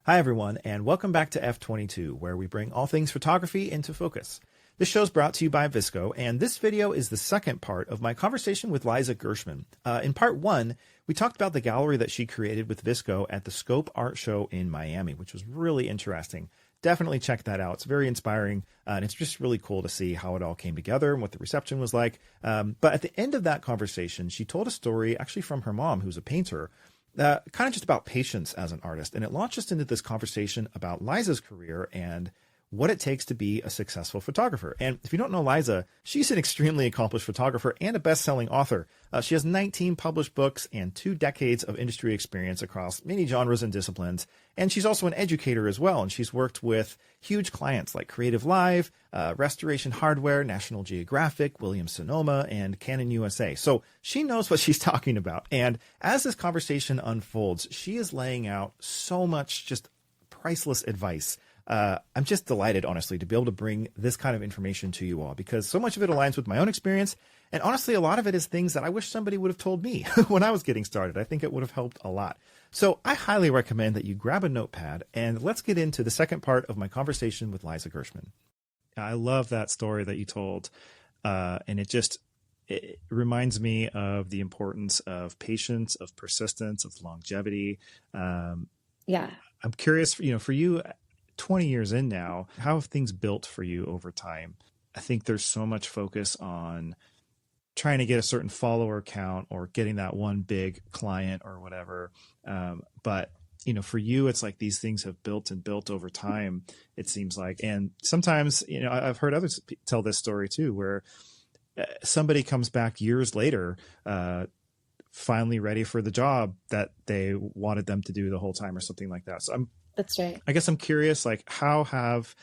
Hi, everyone, and welcome back to F22, where we bring all things photography into focus. This show is brought to you by VSCO, and this video is the second part of my conversation with Liza Gershman. In part one, we talked about the gallery that she created with VSCO at the Scope Art Show in Miami, which was really interesting. Definitely check that out. It's very inspiring, and it's just really cool to see how it all came together and what the reception was like. But at the end of that conversation, she told a story actually from her mom, who's a painter, kind of just about patience as an artist. And it launched us into this conversation about Liza's career and what it takes to be a successful photographer. And if you don't know Liza, she's an extremely accomplished photographer and a best-selling author. She has 19 published books and 2 decades of industry experience across many genres and disciplines. And she's also an educator as well. And she's worked with huge clients like Creative Live, Restoration Hardware, National Geographic, Williams-Sonoma, and Canon USA. So she knows what she's talking about. And as this conversation unfolds, she is laying out so much just priceless advice. I'm just delighted, honestly, to be able to bring this kind of information to you all, because so much of it aligns with my own experience. And honestly, a lot of it is things that I wish somebody would have told me when I was getting started. I think it would have helped a lot. So I highly recommend that you grab a notepad and let's get into the second part of my conversation with Liza Gershman. I love that story that you told. And it reminds me of the importance of patience, of persistence, of longevity. Yeah. I'm curious, for you, 20 years in now, how have things built for you over time? I think there's so much focus on trying to get a certain follower count or getting that one big client or whatever. But, for you, it's like these things have built and built over time, it seems like. And sometimes, I've heard others tell this story too, where somebody comes back years later, finally ready for the job that they wanted them to do the whole time or something like that. So That's right. I guess I'm curious, how have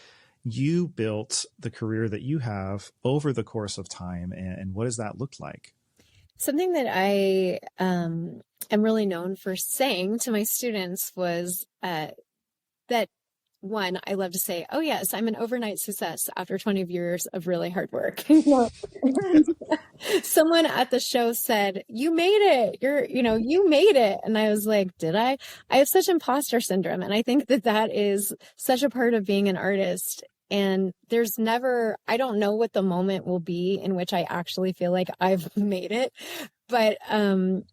you built the career that you have over the course of time, and what does that look like? Something that I am really known for saying to my students was that, one, I love to say, oh yes, I'm an overnight success after 20 years of really hard work. Someone at the show said, you made it, you made it. And I was like, did I? I have such imposter syndrome. And I think that is such a part of being an artist. And I don't know what the moment will be in which I actually feel like I've made it. But, I've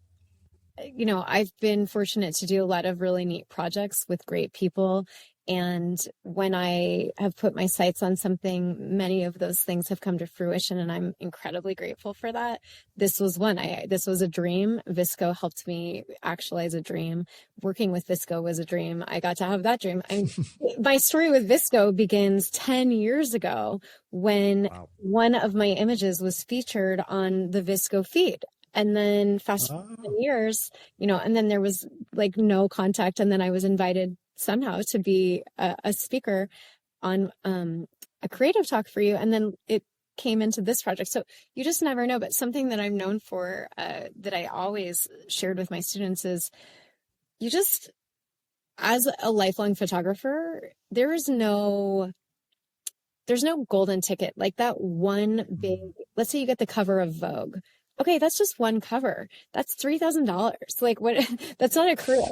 been fortunate to do a lot of really neat projects with great people. And when I have put my sights on something, many of those things have come to fruition, and I'm incredibly grateful for that. This was one. This was a dream. VSCO helped me actualize a dream. Working with VSCO was a dream. I got to have that dream. My story with VSCO begins 10 years ago when one of my images was featured on the VSCO feed. And then fast forward 10 years, and then there was no contact. And then I was invited somehow to be a speaker on a creative talk for you. And then it came into this project. So you just never know. But something that I'm known for, that I always shared with my students is as a lifelong photographer, there's no golden ticket. Like that one big, let's say you get the cover of Vogue. Okay, that's just one cover. That's $3,000. What? That's not a career.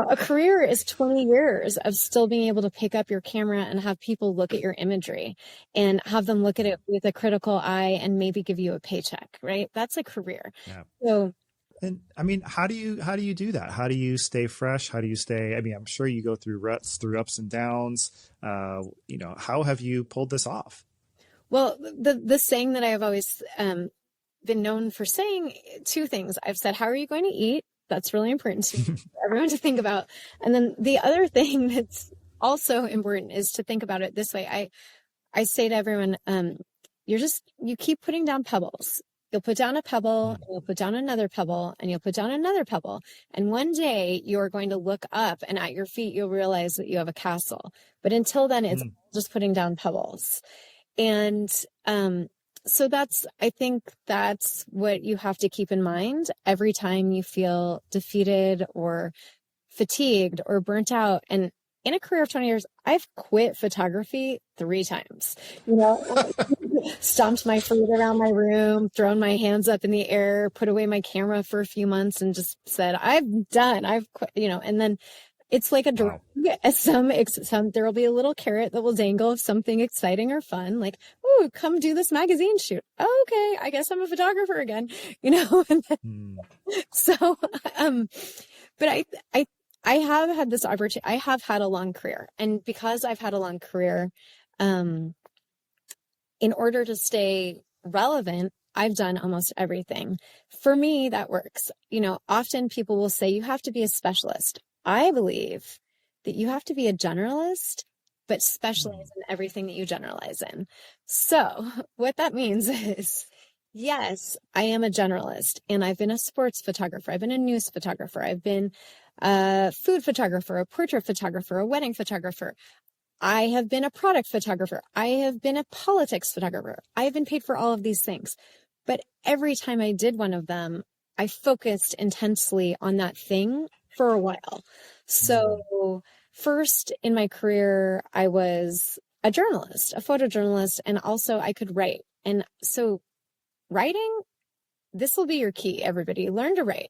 A career is 20 years of still being able to pick up your camera and have people look at your imagery and have them look at it with a critical eye and maybe give you a paycheck, right? That's a career. Yeah. So, and how do you do that? How do you stay fresh? How do you stay? I'm sure you go through ruts, through ups and downs. How have you pulled this off? Well, the saying that I have always been known for saying, 2 things. I've said, how are you going to eat? That's really important to everyone to think about. And then the other thing that's also important is to think about it this way. I say to everyone, you keep putting down pebbles. You'll put down a pebble, and you'll put down another pebble, and you'll put down another pebble. And one day you're going to look up, and at your feet, you'll realize that you have a castle. But until then, it's just putting down pebbles. And, so I think that's what you have to keep in mind every time you feel defeated or fatigued or burnt out. And in a career of 20 years, I've quit photography 3 times, stomped my feet around my room, thrown my hands up in the air, put away my camera for a few months and just said, I'm done. I've quit, and then It's like a Wow. drug. Some there will be a little carrot that will dangle of something exciting or fun, like, oh, come do this magazine shoot. Oh, okay, I guess I'm a photographer again, you know. And then, so, but I have had this opportunity. I have had a long career, and because I've had a long career, in order to stay relevant, I've done almost everything. For me, that works. You know, often people will say you have to be a specialist. I believe that you have to be a generalist, but specialize in everything that you generalize in. So what that means is, yes, I am a generalist, and I've been a sports photographer. I've been a news photographer. I've been a food photographer, a portrait photographer, a wedding photographer. I have been a product photographer. I have been a politics photographer. I have been paid for all of these things. But every time I did one of them, I focused intensely on that thing for a while. So first in my career, I was a journalist, a photojournalist, and also I could write. And so writing, this will be your key, everybody. Learn to write.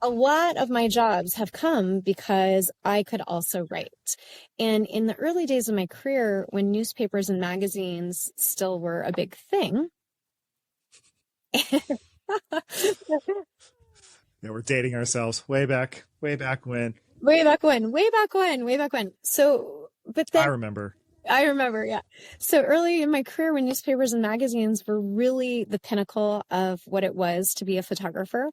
A lot of my jobs have come because I could also write. And in the early days of my career, when newspapers and magazines still were a big thing. Yeah, we're dating ourselves way back when. So, but then I remember, yeah. So early in my career, when newspapers and magazines were really the pinnacle of what it was to be a photographer,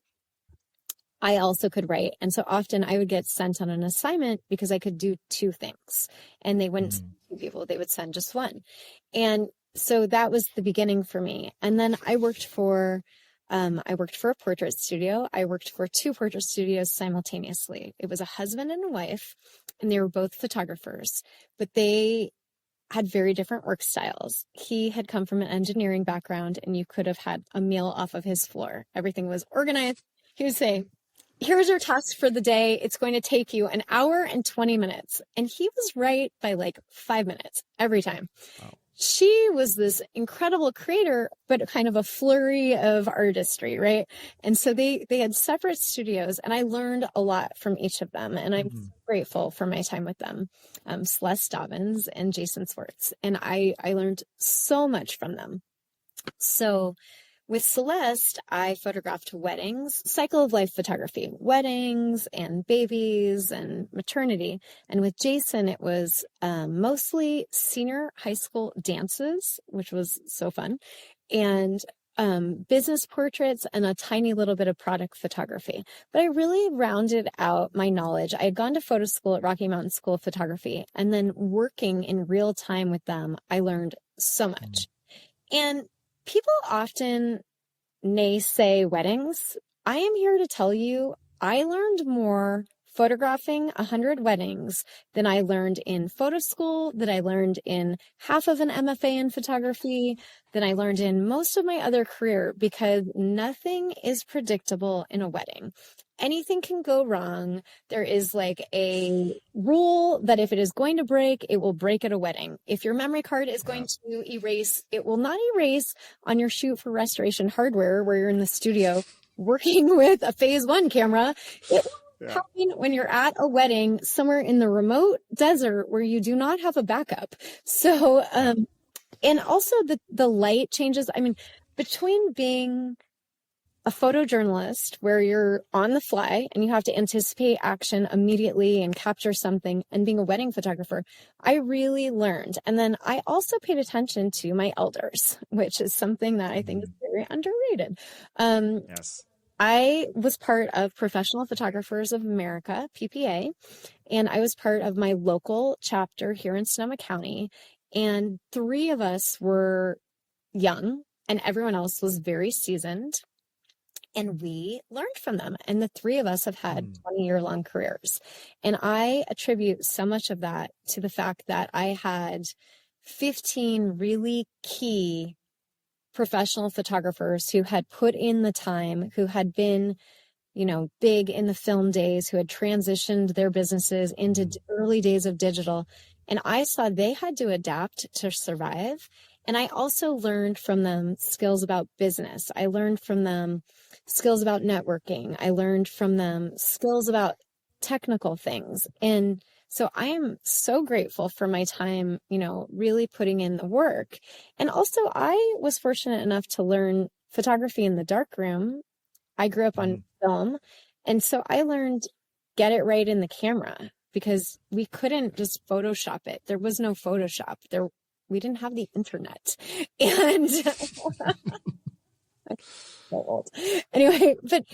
I also could write. And so often I would get sent on an assignment because I could do two things, and they wouldn't send two people, they would send just one. And so that was the beginning for me. And then I worked for a portrait studio. I worked for two portrait studios simultaneously. It was a husband and a wife, and they were both photographers, but they had very different work styles. He had come from an engineering background, and you could have had a meal off of his floor. Everything was organized. He would say, here's your task for the day. It's going to take you an hour and 20 minutes. And he was right by like 5 minutes every time. Wow. She was this incredible creator, but kind of a flurry of artistry, right? And so they had separate studios, and I learned a lot from each of them. And I'm so grateful for my time with them, Celeste Dobbins and Jason Swartz. And I learned so much from them. So with Celeste, I photographed weddings, cycle of life photography, weddings and babies and maternity. And with Jason, it was mostly senior high school dances, which was so fun, and business portraits and a tiny little bit of product photography. But I really rounded out my knowledge. I had gone to photo school at Rocky Mountain School of Photography, and then working in real time with them, I learned so much. And people often naysay weddings. I am here to tell you, I learned more photographing 100 weddings than I learned in photo school, that I learned in half of an MFA in photography, than I learned in most of my other career, because nothing is predictable in a wedding. Anything can go wrong. There is like a rule that if it is going to break, it will break at a wedding. If your memory card is going to erase, it will not erase on your shoot for restoration hardware where you're in the studio working with a phase 1 camera. It will happen when you're at a wedding somewhere in the remote desert where you do not have a backup. So, and also the light changes. I mean, between being a photojournalist where you're on the fly and you have to anticipate action immediately and capture something, and being a wedding photographer, I really learned. And then I also paid attention to my elders, which is something that I think is very underrated. Yes. I was part of Professional Photographers of America, PPA, and I was part of my local chapter here in Sonoma County. And 3 of us were young and everyone else was very seasoned. And we learned from them. And the 3 of us have had 20-year-long careers. And I attribute so much of that to the fact that I had 15 really key professional photographers who had put in the time, who had been, you know, big in the film days, who had transitioned their businesses into early days of digital. And I saw they had to adapt to survive. And I also learned from them skills about business. I learned from them skills about networking. I learned from them skills about technical things. And so I am so grateful for my time, really putting in the work. And also I was fortunate enough to learn photography in the darkroom. I grew up on film. And so I learned get it right in the camera because we couldn't just Photoshop it. There was no Photoshop there. We didn't have the internet. And so old. Anyway, but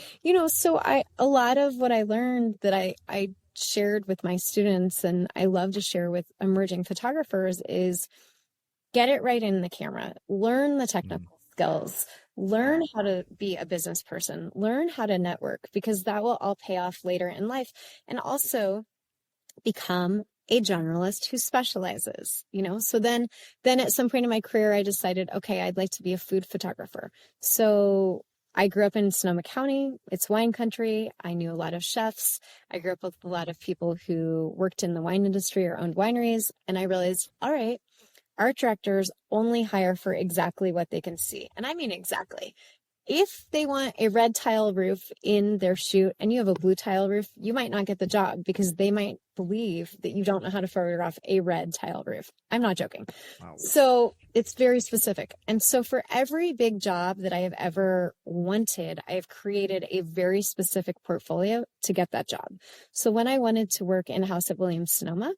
so a lot of what I learned that I shared with my students and I love to share with emerging photographers is get it right in the camera, learn the technical skills, learn how to be a business person, learn how to network, because that will all pay off later in life. And also become a generalist who specializes, so then at some point in my career, I decided, okay, I'd like to be a food photographer. So I grew up in Sonoma County. It's wine country. I knew a lot of chefs. I grew up with a lot of people who worked in the wine industry or owned wineries. And I realized, all right, art directors only hire for exactly what they can see. And I mean, exactly. If they want a red tile roof in their shoot and you have a blue tile roof, you might not get the job because they might believe that you don't know how to photograph a red tile roof. I'm not joking. Wow. So it's very specific. And so for every big job that I have ever wanted, I have created a very specific portfolio to get that job. So when I wanted to work in-house at Williams-Sonoma,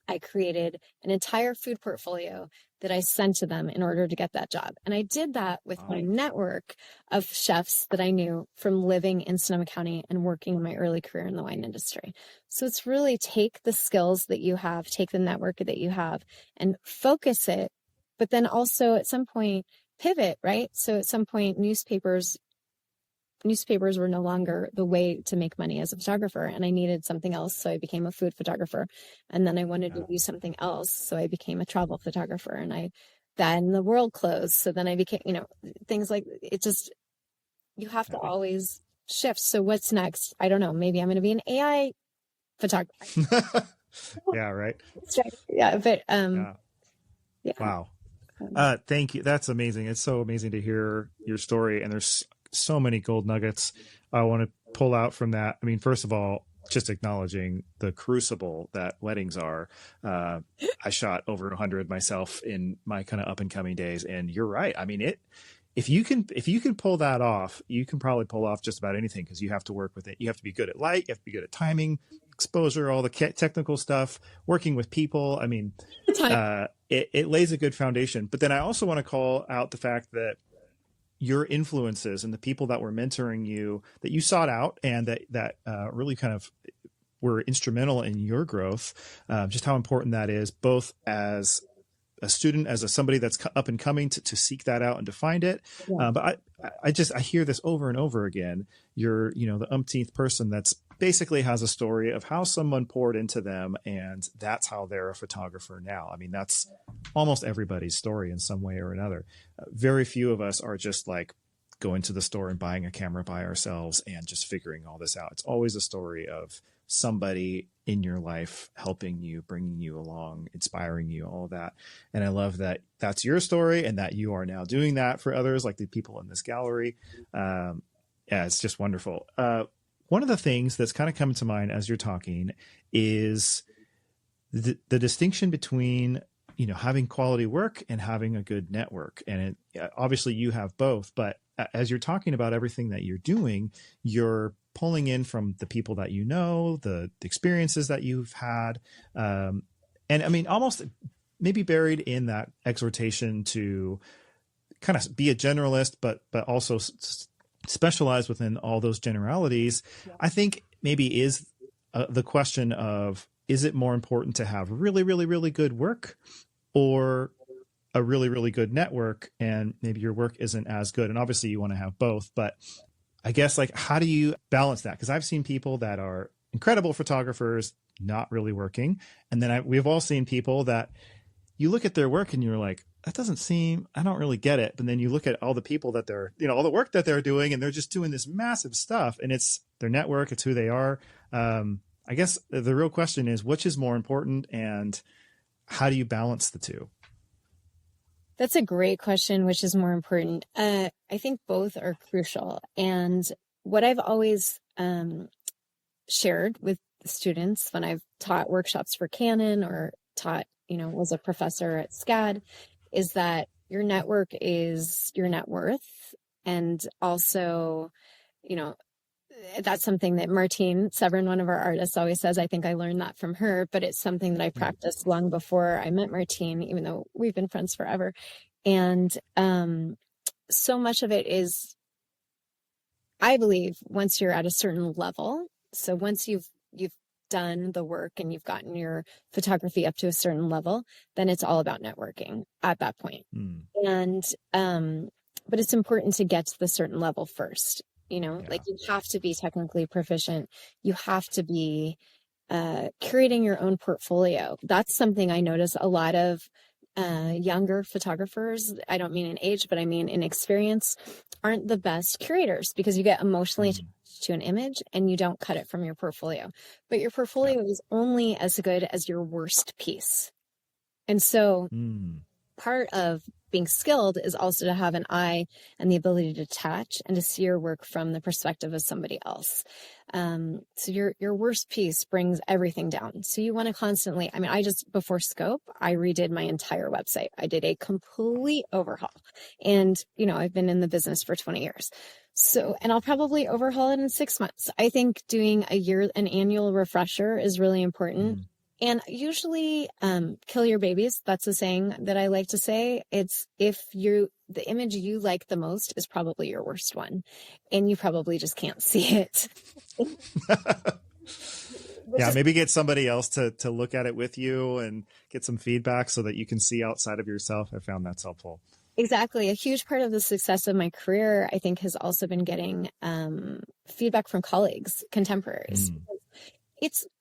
I created an entire food portfolio that I sent to them in order to get that job. And I did that with my network of chefs that I knew from living in Sonoma County and working in my early career in the wine industry. So it's really take the skills that you have, take the network that you have and focus it, but then also at some point pivot, right? So at some point newspapers were no longer the way to make money as a photographer, and I needed something else. So I became a food photographer, and then I wanted to do something else. So I became a travel photographer, and then the world closed. So then I became, things like it just, you have to always shift. So what's next? I don't know. Maybe I'm going to be an AI photographer. Yeah. Right. Yeah. But, yeah. Wow. Thank you. That's amazing. It's so amazing to hear your story, and there's so many gold nuggets I want to pull out from that. I mean, first of all, just acknowledging the crucible that weddings are. I shot over 100 myself in my kind of up and coming days, and you're right. I mean, if you can pull that off, you can probably pull off just about anything, because you have to work with it. You have to be good at light. You have to be good at timing, exposure, all the technical stuff, working with people. I mean, it lays a good foundation. But then I also want to call out the fact that your influences and the people that were mentoring you, that you sought out and that really kind of were instrumental in your growth, just how important that is, both as a student, as somebody that's up and coming to seek that out and to find it. Yeah. But I hear this over and over again. You're, the umpteenth person that's basically has a story of how someone poured into them, and that's how they're a photographer now. I mean, that's almost everybody's story in some way or another. Very few of us are just like going to the store and buying a camera by ourselves and just figuring all this out. It's always a story of somebody in your life helping you, bringing you along, inspiring you, all of that. And I love that that's your story and that you are now doing that for others, like the people in this gallery. Yeah, it's just wonderful. One of the things that's kind of coming to mind as you're talking is the distinction between, having quality work and having a good network. And obviously you have both, but as you're talking about everything that you're doing, you're pulling in from the people that the experiences that you've had. And I mean, almost maybe buried in that exhortation to kind of be a generalist, but also specialize within all those generalities. Yeah. I think maybe is the question of, is it more important to have really, really, really good work or a really, really good network, and maybe your work isn't as good? And obviously you want to have both, but I guess, like, how do you balance that? Because I've seen people that are incredible photographers not really working. And then we've all seen people that you look at their work and you're like, that doesn't seem, I don't really get it. But then you look at all the people that they're, all the work that they're doing, and they're just doing this massive stuff, and it's their network, it's who they are. I guess the real question is, which is more important, and how do you balance the two? That's a great question. Which is more important? I think both are crucial. And what I've always shared with students when I've taught workshops for Canon or taught, was a professor at SCAD, is that your network is your net worth. And also, that's something that Martine Severin, one of our artists, always says. I think I learned that from her, but it's something that I practiced long before I met Martine, even though we've been friends forever. And so much of it is, I believe, once you're at a certain level, so once you've done the work and you've gotten your photography up to a certain level, then it's all about networking at that point. And but it's important to get to the certain level first. Like you have to be technically proficient. You have to be curating your own portfolio. That's something I notice a lot of younger photographers, I don't mean in age, but I mean in experience, aren't the best curators because you get emotionally attached to an image and you don't cut it from your portfolio. But your portfolio is only as good as your worst piece. And so part of being skilled is also to have an eye and the ability to detach and to see your work from the perspective of somebody else. So your worst piece brings everything down. So you want to constantly, before Scope, I redid my entire website. I did a complete overhaul and, I've been in the business for 20 years. So, and I'll probably overhaul it in 6 months. I think doing an annual refresher is really important. And usually, kill your babies. That's a saying that I like to say. It's the image you like the most is probably your worst one. And you probably just can't see it. Maybe get somebody else to look at it with you and get some feedback so that you can see outside of yourself. I found that's helpful. Exactly. A huge part of the success of my career, I think, has also been getting feedback from colleagues, contemporaries.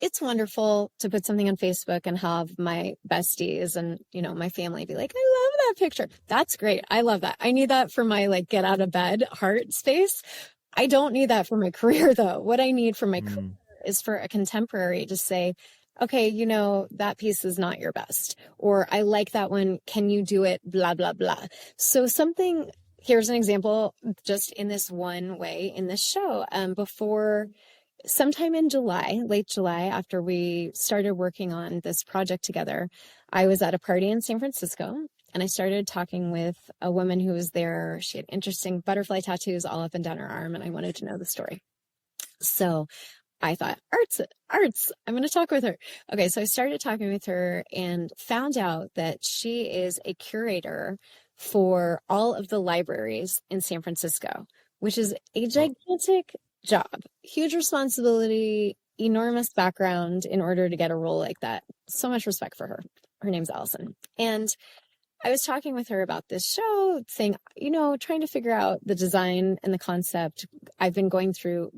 It's wonderful to put something on Facebook and have my besties and, my family be like, I love that picture. That's great. I love that. I need that for my get out of bed heart space. I don't need that for my career though. What I need for my career is for a contemporary to say, okay, that piece is not your best, or I like that one. Can you do it? Blah, blah, blah. So here's an example just in this one way in this show, sometime in late July, after we started working on this project together, I was at a party in San Francisco and I started talking with a woman who was there. She had interesting butterfly tattoos all up and down her arm, and I wanted to know the story. So I thought, arts, I'm going to talk with her. Okay, so I started talking with her and found out that she is a curator for all of the libraries in San Francisco, which is a gigantic job, huge responsibility, enormous background in order to get a role like that. So much respect for her. Her name's Allison. And I was talking with her about this show, saying, trying to figure out the design and the concept. I've been going through,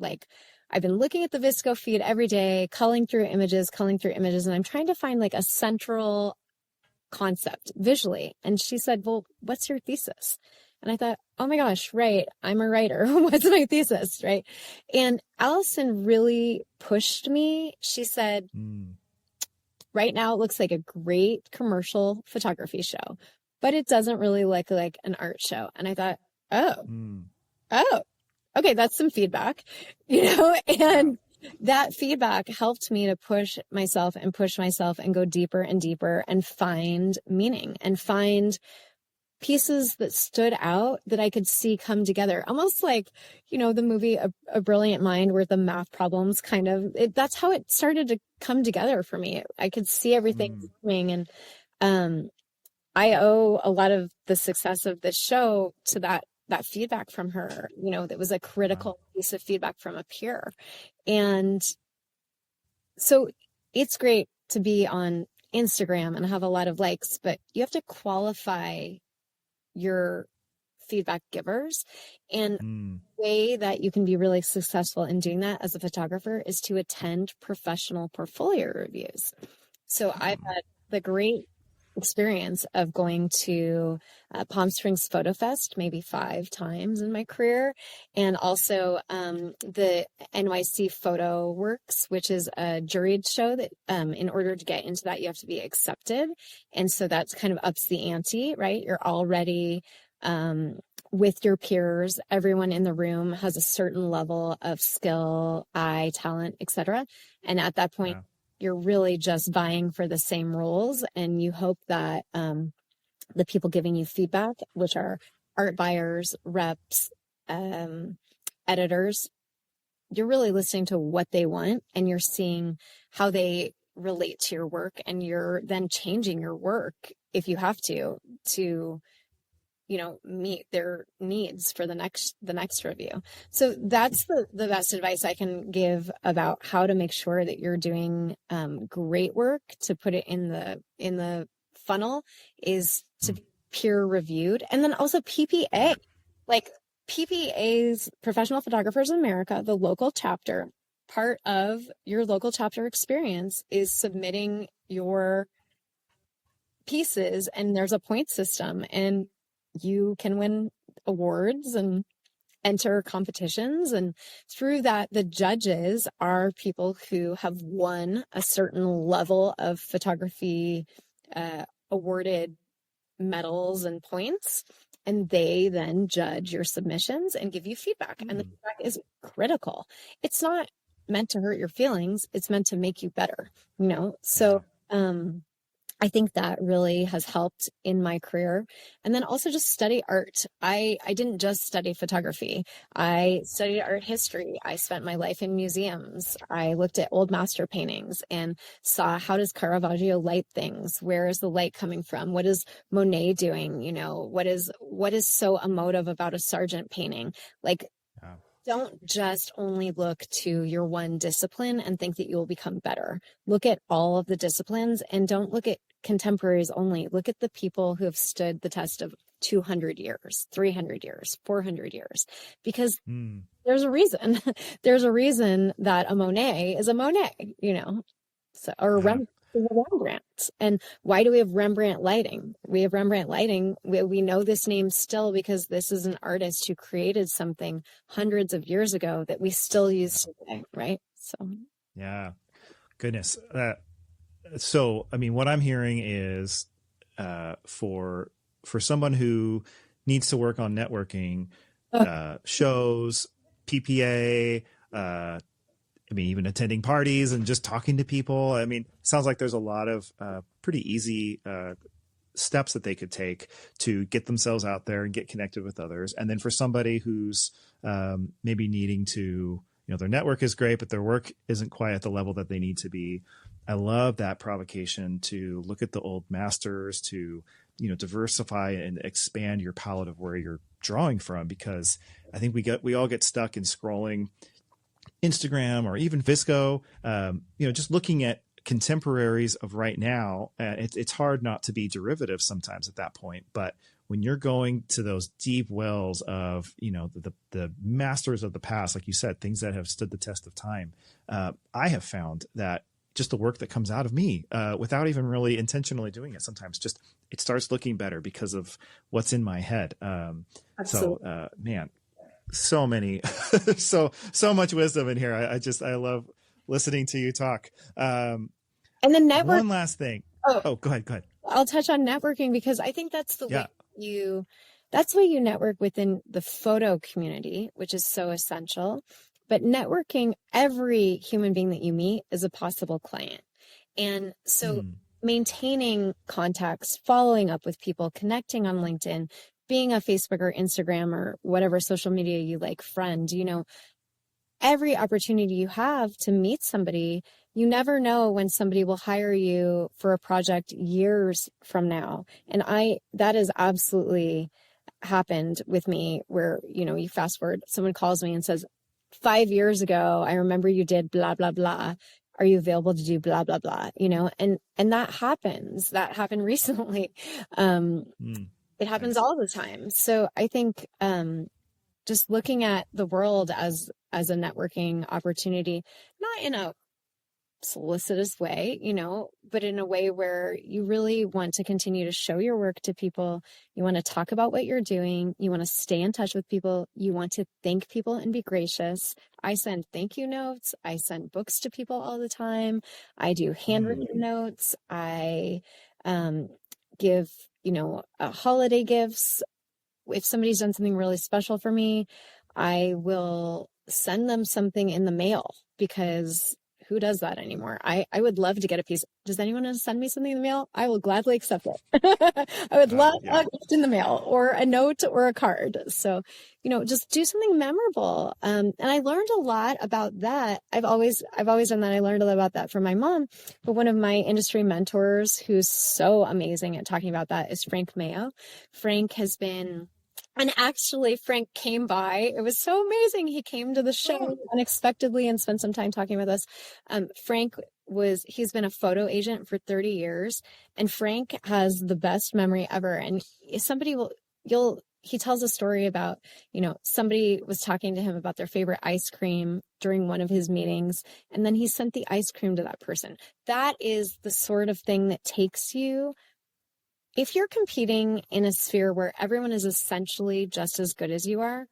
I've been looking at the Visco feed every day, culling through images, and I'm trying to find a central concept visually. And she said, well, what's your thesis? And I thought, oh my gosh, right. I'm a writer. What's my thesis? Right. And Allison really pushed me. She said, right now it looks like a great commercial photography show, but it doesn't really look like an art show. And I thought, oh, okay. That's some feedback, and that feedback helped me to push myself and go deeper and deeper and find meaning and find pieces that stood out that I could see come together. Almost like, the movie A Brilliant Mind, where the math problems that's how it started to come together for me. I could see everything coming, and I owe a lot of the success of this show to that feedback from her. That was a critical piece of feedback from a peer. And so it's great to be on Instagram and have a lot of likes, but you have to qualify your feedback givers. And the way that you can be really successful in doing that as a photographer is to attend professional portfolio reviews. So I've had the great experience of going to Palm Springs Photo Fest maybe 5 times in my career, and also the NYCFotoWorks, which is a juried show that in order to get into that you have to be accepted, and so that's kind of ups the ante, right? You're already with your peers. Everyone in the room has a certain level of skill, eye, talent, etc. And at that point, you're really just vying for the same roles, and you hope that the people giving you feedback, which are art buyers, reps, editors, you're really listening to what they want, and you're seeing how they relate to your work, and you're then changing your work if you have to meet their needs for the next review. So that's the best advice I can give about how to make sure that you're doing great work to put it in the funnel, is to be peer reviewed. And then also PPA, like PPA's, Professional Photographers in America, the local chapter, part of your local chapter experience is submitting your pieces, and there's a point system, and you can win awards and enter competitions. And through that, the judges are people who have won a certain level of photography awarded medals and points, and they then judge your submissions and give you feedback. And the feedback is critical. It's not meant to hurt your feelings. It's meant to make you better, So, I think that really has helped in my career. And then also just study art. I didn't just study photography. I studied art history. I spent my life in museums. I looked at old master paintings and saw, how does Caravaggio light things? Where is the light coming from? What is Monet doing? What is so emotive about a Sargent painting? Like, don't just only look to your one discipline and think that you will become better. Look at all of the disciplines, and don't look at contemporaries only. Look at the people who have stood the test of 200 years, 300 years, 400 years, because there's a reason. There's a reason that a Monet is a Monet, so, or a Rembrandt is a Rembrandt. And why do we have Rembrandt lighting? We have Rembrandt lighting. We know this name still because this is an artist who created something hundreds of years ago that we still use today, right? So, yeah, goodness. So, I mean, what I'm hearing is for someone who needs to work on networking, shows, PPA, I mean, even attending parties and just talking to people. I mean, it sounds like there's a lot of pretty easy steps that they could take to get themselves out there and get connected with others. And then for somebody who's maybe needing to, their network is great, but their work isn't quite at the level that they need to be. I love that provocation to look at the old masters, to, diversify and expand your palette of where you're drawing from, because I think we all get stuck in scrolling Instagram or even Visco, just looking at contemporaries of right now. It's hard not to be derivative sometimes at that point. But when you're going to those deep wells of, the masters of the past, like you said, things that have stood the test of time, I have found that just the work that comes out of me without even really intentionally doing it, sometimes just it starts looking better because of what's in my head. So, man, so many, so much wisdom in here. I love listening to you talk. And the network. One last thing. Oh, go ahead. I'll touch on networking, because I think that's the way that's why you network within the photo community, which is so essential. But networking, every human being that you meet is a possible client. And so maintaining contacts, following up with people, connecting on LinkedIn, being a Facebook or Instagram or whatever social media you like friend, every opportunity you have to meet somebody, you never know when somebody will hire you for a project years from now. And that has absolutely happened with me, where, you fast forward, someone calls me and says, 5 years ago, I remember you did blah, blah, blah. Are you available to do blah, blah, blah? And that happens. That happened recently. It happens all the time. So I think just looking at the world as a networking opportunity, not in a solicitous way, but in a way where you really want to continue to show your work to people. You want to talk about what you're doing. You want to stay in touch with people. You want to thank people and be gracious. I send thank you notes. I send books to people all the time. I do handwritten notes. I give, holiday gifts. if somebody's done something really special for me, I will send them something in the mail, because who does that anymore? I would love to get a piece. Does anyone want to send me something in the mail? I will gladly accept it. I would love a gift in the mail, or a note, or a card. So, just do something memorable. And I learned a lot about that. I've always done that. I learned a lot about that from my mom, but one of my industry mentors who's so amazing at talking about that is Frank Mayo. Frank has been... And actually, Frank came by. It was so amazing. He came to the show unexpectedly and spent some time talking with us. He's been a photo agent for 30 years, and Frank has the best memory ever. And he tells a story about, somebody was talking to him about their favorite ice cream during one of his meetings, and then he sent the ice cream to that person. That is the sort of thing that takes you. If you're competing in a sphere where everyone is essentially just as good as you are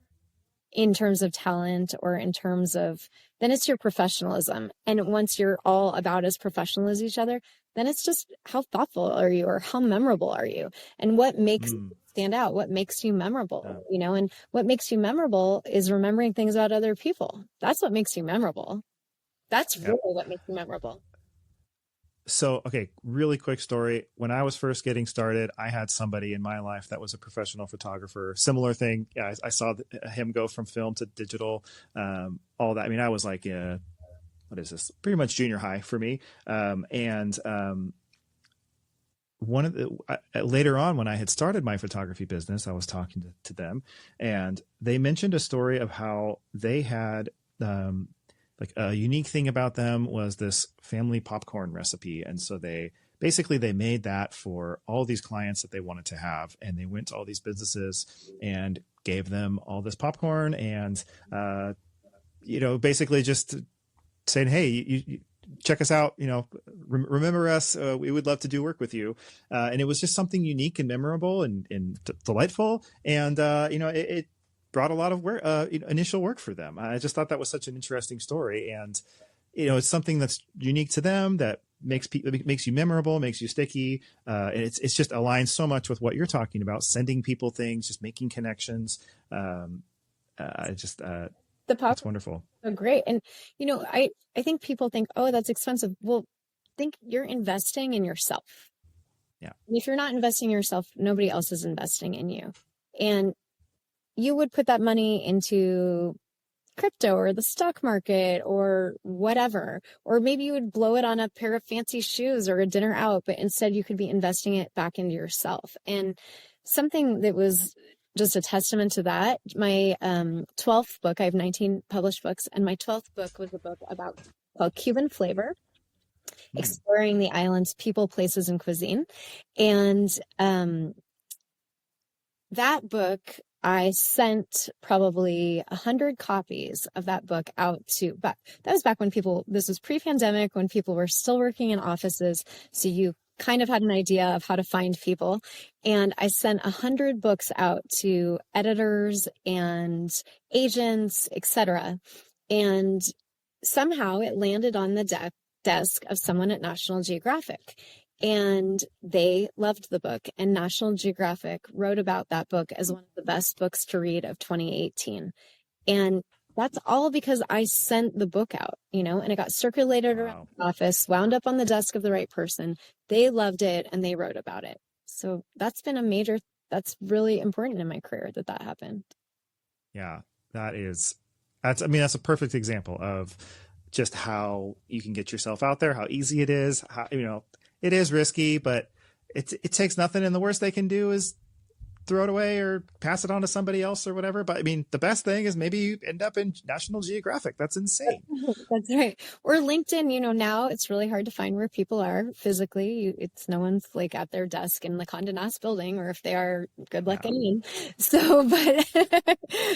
in terms of talent, or in terms of, then it's your professionalism. And once you're all about as professional as each other, then it's just how thoughtful are you, or how memorable are you, and what makes you stand out, what makes you memorable, and what makes you memorable is remembering things about other people. That's what makes you memorable. That's really what makes you memorable. So, okay, really quick story. When I was first getting started, I had somebody in my life that was a professional photographer. Similar thing. Yeah, I saw him go from film to digital, all that. I mean, I was like, what is this? Pretty much junior high for me. One of later on, when I had started my photography business, I was talking to them, and they mentioned a story of how they had, like a unique thing about them was this family popcorn recipe. And so they made that for all these clients that they wanted to have. And they went to all these businesses and gave them all this popcorn, and, basically just saying, hey, you check us out, remember us. We would love to do work with you. And it was just something unique and memorable and delightful. And, it brought a lot of work, initial work for them. I just thought that was such an interesting story, and it's something that's unique to them that makes you memorable, makes you sticky. And it's just aligns so much with what you're talking about, sending people things, just making connections. That's wonderful. So great. And I think people think, oh, that's expensive. Well, think you're investing in yourself. Yeah. And if you're not investing in yourself, nobody else is investing in you. And you would put that money into crypto or the stock market or whatever, or maybe you would blow it on a pair of fancy shoes or a dinner out, but instead you could be investing it back into yourself. And something that was just a testament to that, my 12th book, I have 19 published books, and my 12th book was a book called Cuban Flavor, exploring the island's people, places, and cuisine. And that book, I sent probably 100 copies of that book out to, but that was back when this was pre-pandemic, when people were still working in offices. So you kind of had an idea of how to find people. And I sent 100 books out to editors and agents, etc. And somehow it landed on the desk of someone at National Geographic. And they loved the book, and National Geographic wrote about that book as one of the best books to read of 2018. And that's all because I sent the book out, and it got circulated around the office, wound up on the desk of the right person. They loved it, and they wrote about it. So that's really important in my career that happened. Yeah, that's a perfect example of just how you can get yourself out there, how easy it is, how, it is risky, but it takes nothing. And the worst they can do is throw it away or pass it on to somebody else or whatever. But I mean, the best thing is maybe you end up in National Geographic. That's insane. That's right. Or LinkedIn, now it's really hard to find where people are physically. No one's like at their desk in the Condé Nast building, or if they are, good luck getting in. So, but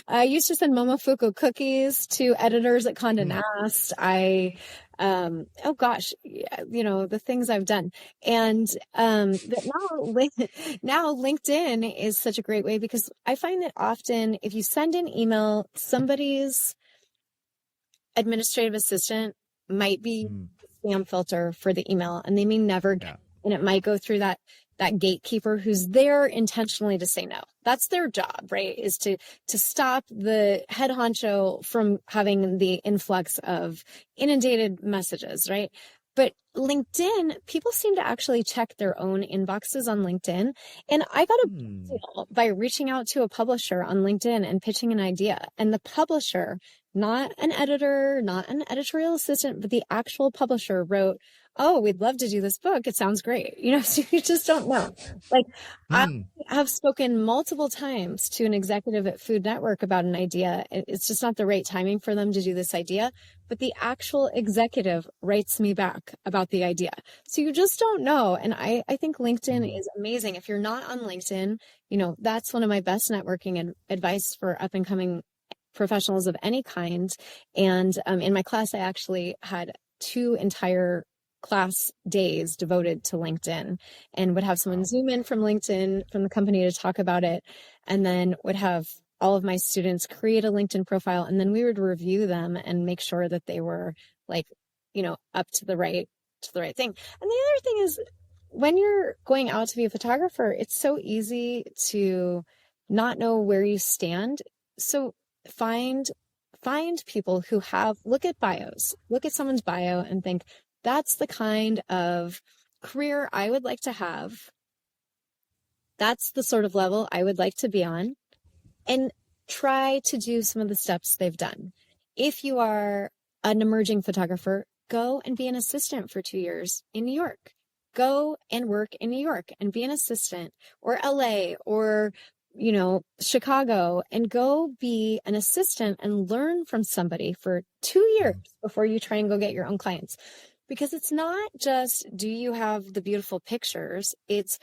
I used to send Momofuku cookies to editors at Condé Nast. Oh gosh, the things I've done. And now LinkedIn is such a great way, because I find that often if you send an email, somebody's administrative assistant might be spam filter for the email, and they may never get and it might go through that gatekeeper who's there intentionally to say no. That's their job, right? Is to stop the head honcho from having the influx of inundated messages, right? But LinkedIn, people seem to actually check their own inboxes on LinkedIn. And I got a deal by reaching out to a publisher on LinkedIn and pitching an idea. And the publisher, not an editor, not an editorial assistant, but the actual publisher wrote, "Oh, we'd love to do this book. It sounds great." So you just don't know. Like, I have spoken multiple times to an executive at Food Network about an idea. It's just not the right timing for them to do this idea. But the actual executive writes me back about the idea. So you just don't know. And I think LinkedIn is amazing. If you're not on LinkedIn, that's one of my best networking advice for up and coming professionals of any kind. And in my class, I actually had 2 entire class days devoted to LinkedIn, and would have someone zoom in from LinkedIn from the company to talk about it, and then would have all of my students create a LinkedIn profile, and then we would review them and make sure that they were up to the right thing. And the other thing is, when you're going out to be a photographer, it's so easy to not know where you stand. So find people who look at bios, look at someone's bio and think, that's the kind of career I would like to have. That's the sort of level I would like to be on, and try to do some of the steps they've done. If you are an emerging photographer, go and be an assistant for 2 years in New York. Go and work in New York and be an assistant, or LA, or Chicago, and go be an assistant and learn from somebody for 2 years before you try and go get your own clients. Because it's not just, do you have the beautiful pictures? It's,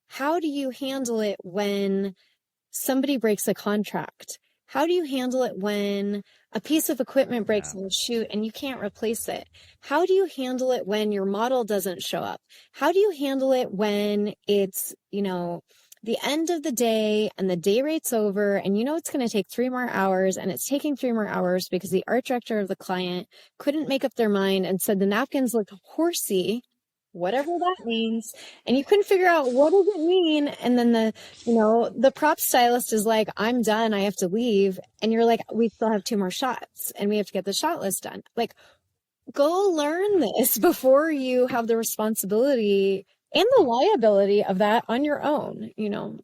how do you handle it when somebody breaks a contract? How do you handle it when a piece of equipment breaks on the shoot and you can't replace it? How do you handle it when your model doesn't show up? How do you handle it when it's, the end of the day and the day rate's over, and it's going to take 3 more hours, and it's taking 3 more hours because the art director of the client couldn't make up their mind and said the napkins look horsey, whatever that means, and you couldn't figure out what does it mean. And then the prop stylist is like, "I'm done, I have to leave," and you're like, "We still have 2 more shots and we have to get the shot list done." Like, go learn this before you have the responsibility and the liability of that on your own,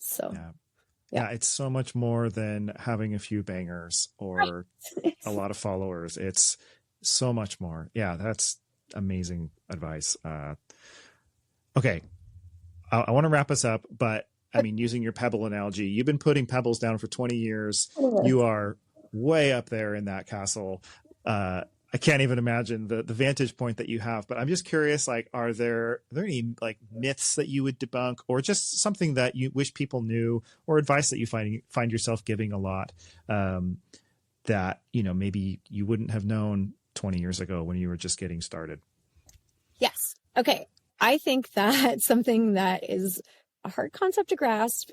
so. Yeah, it's so much more than having a few bangers or a lot of followers. It's so much more. Yeah, that's amazing advice. Okay, I want to wrap us up, but I mean, using your pebble analogy, you've been putting pebbles down for 20 years. You are way up there in that castle. I can't even imagine the vantage point that you have, but I'm just curious, like, are there any like myths that you would debunk, or just something that you wish people knew, or advice that you find yourself giving a lot, that, maybe you wouldn't have known 20 years ago when you were just getting started? Yes. Okay. I think that something that is a hard concept to grasp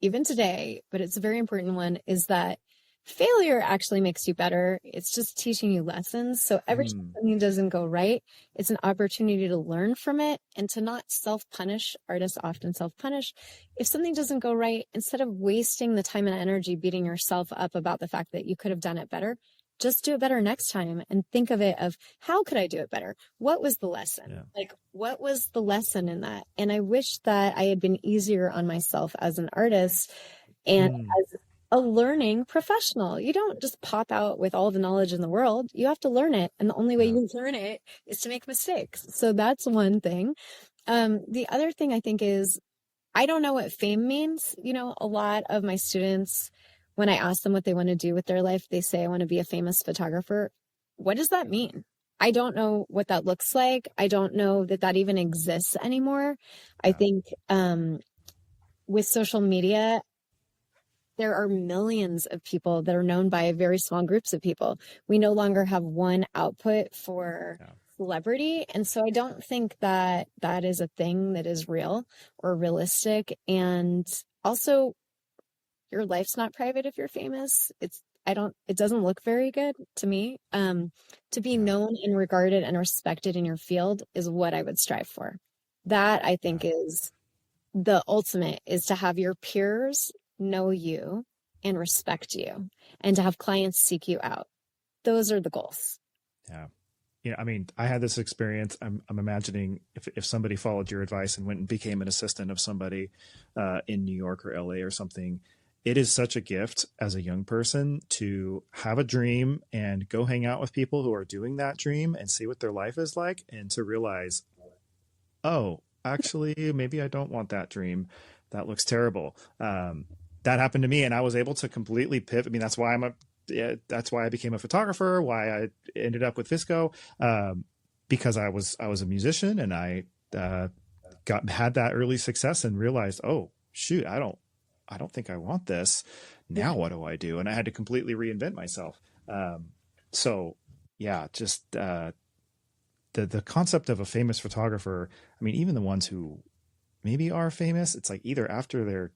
even today, but it's a very important one, is that failure actually makes you better. It's just teaching you lessons. So every time something doesn't go right, it's an opportunity to learn from it and to not self-punish. Artists often self-punish. If something doesn't go right, instead of wasting the time and energy beating yourself up about the fact that you could have done it better, just do it better next time, and think of it of, how could I do it better? What was the lesson? Yeah. Like, what was the lesson in that? And I wish that I had been easier on myself as an artist and as a learning professional. You don't just pop out with all the knowledge in the world. You have to learn it. And the only way you learn it is to make mistakes. So that's one thing. The other thing I think is, I don't know what fame means. A lot of my students, when I ask them what they want to do with their life, they say, "I want to be a famous photographer." What does that mean? I don't know what that looks like. I don't know that even exists anymore. I think with social media, there are millions of people that are known by very small groups of people. We no longer have one output for celebrity. And so I don't think that is a thing that is real or realistic. And also, your life's not private if you're famous. It doesn't look very good to me. To be known and regarded and respected in your field is what I would strive for. That I think is the ultimate, is to have your peers know you and respect you, and to have clients seek you out. Those are the goals. Yeah. I mean, I had this experience. I'm imagining if somebody followed your advice and went and became an assistant of somebody in New York or LA or something, it is such a gift as a young person to have a dream and go hang out with people who are doing that dream and see what their life is like, and to realize, oh, actually, maybe I don't want that dream. That looks terrible. That happened to me, and I was able to completely pivot. I mean, that's why I became a photographer, why I ended up with Visco, because I was a musician, and I had that early success and realized, oh shoot, I don't think I want this. Now what do I do? And I had to completely reinvent myself. So yeah, just the concept of a famous photographer. I mean, even the ones who maybe are famous, it's like either after their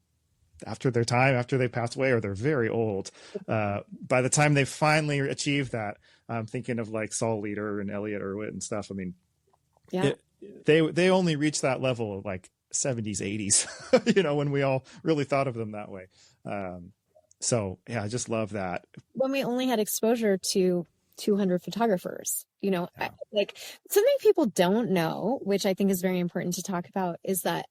time, after they pass away, or they're very old. By the time they finally achieve that, I'm thinking of like Saul Leader and Elliot Erwitt and stuff. I mean, they only reach that level of like 70s, 80s, when we all really thought of them that way. So yeah, I just love that. When we only had exposure to 200 photographers, like something people don't know, which I think is very important to talk about, is that,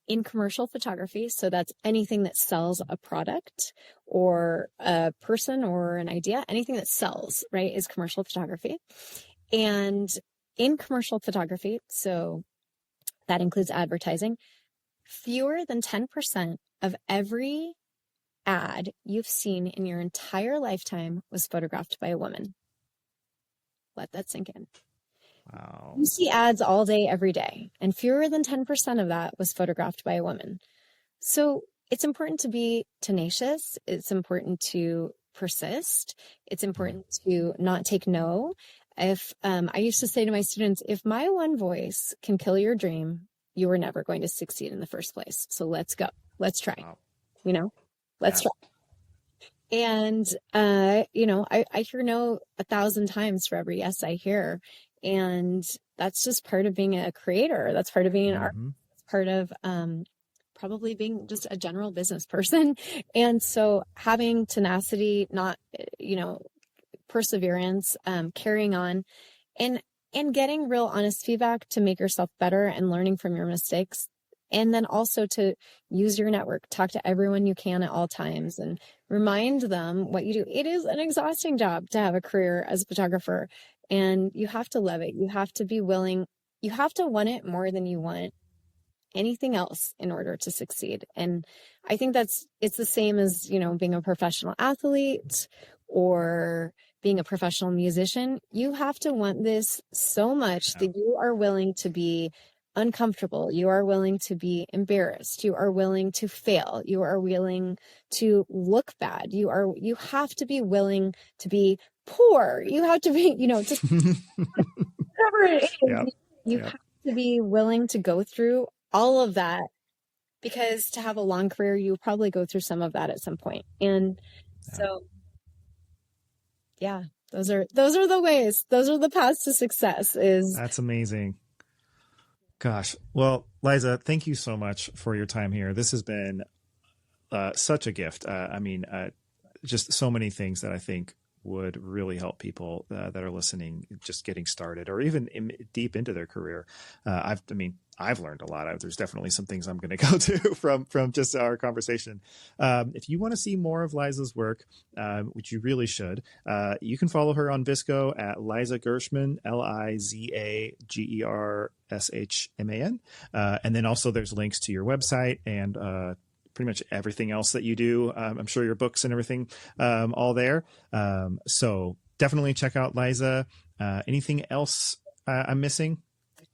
in commercial photography, so that's anything that sells a product or a person or an idea, anything that sells, right, is commercial photography. And in commercial photography, so that includes advertising, fewer than 10% of every ad you've seen in your entire lifetime was photographed by a woman. Let that sink in. Wow. You see ads all day, every day, and fewer than 10% of that was photographed by a woman. So it's important to be tenacious. It's important to persist. It's important to not take no. If I used to say to my students, if my one voice can kill your dream, you were never going to succeed in the first place. So let's go. Let's try. Wow. Let's try. And, I hear no 1,000 times for every yes I hear. And that's just part of being a creator. That's part of being an artist. That's part of probably being just a general business person. And so having tenacity, not, perseverance, carrying on, and getting real honest feedback to make yourself better and learning from your mistakes. And then also to use your network, talk to everyone you can at all times and remind them what you do. It is an exhausting job to have a career as a photographer, and you have to love it. You have to be willing. You have to want it more than you want anything else in order to succeed. And I think it's the same as, being a professional athlete or being a professional musician. You have to want this so much that you are willing to be uncomfortable. You are willing to be embarrassed. You are willing to fail. You are willing to look bad. You have to be willing to be poor. You have to be, just whatever it is. You have to be willing to go through all of that, because to have a long career, you probably go through some of that at some point. And so, those are the ways. Those are the paths to success. That's amazing. Gosh. Well, Liza, thank you so much for your time here. This has been such a gift. Just so many things that I think would really help people that are listening, just getting started or even deep into their career. I've learned a lot. There's definitely some things I'm going to go to from just our conversation. If you want to see more of Liza's work, which you really should, you can follow her on Visco at Liza Gershman, LizaGershman. And then also there's links to your website and pretty much everything else that you do. I'm sure your books and everything, all there. So definitely check out Liza. Anything else I'm missing?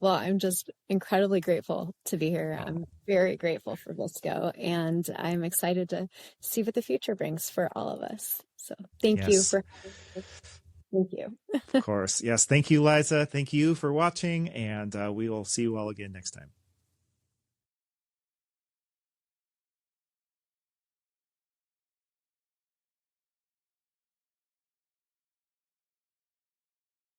Well, I'm just incredibly grateful to be here. I'm very grateful for Visco, and I'm excited to see what the future brings for all of us. So thank you for Thank you. Of course. Yes. Thank you, Liza. Thank you for watching, and we will see you all again next time.